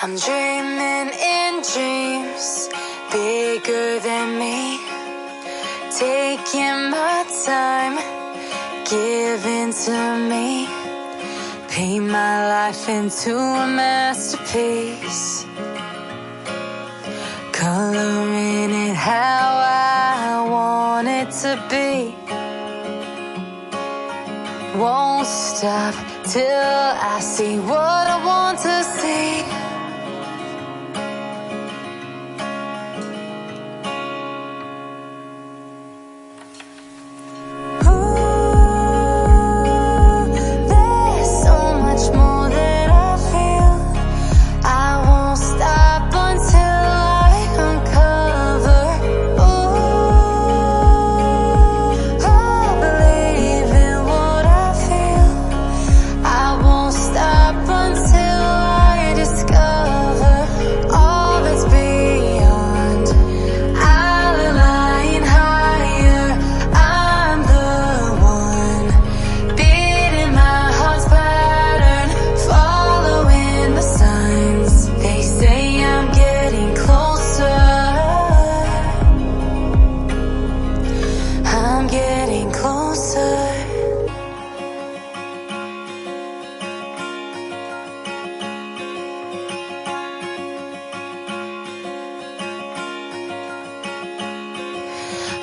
I'm dreaming in dreams bigger than me, taking my time, giving to me, paint my life into a masterpiece, coloring it how I want it to be. Won't stop till I see what I want to see.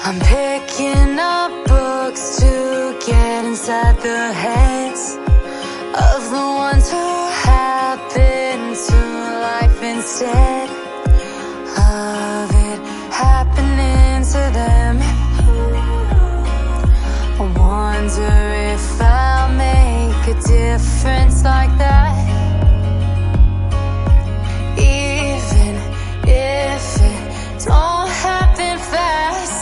I'm picking up books to get inside the heads of the ones who happen to life instead of it happening to them. I wonder if I'll make a difference like that, even if it don't happen fast.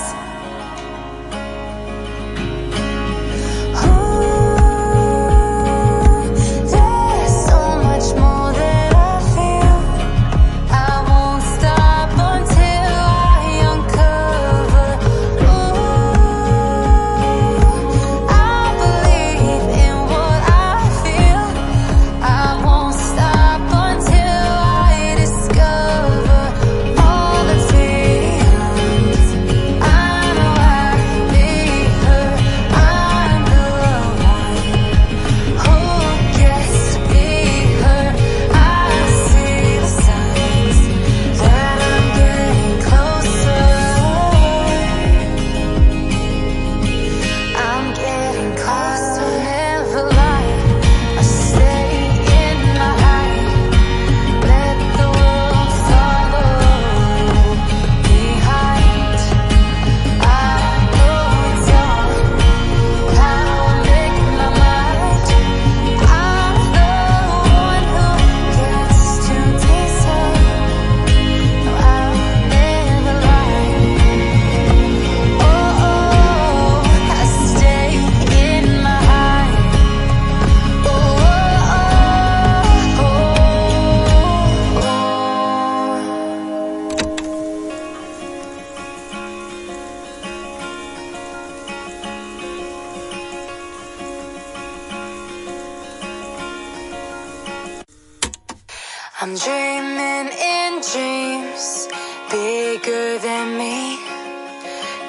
I'm dreaming in dreams bigger than me,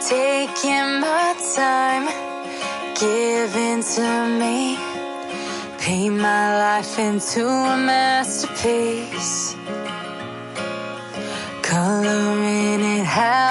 taking my time, giving to me, paint my life into a masterpiece, coloring it how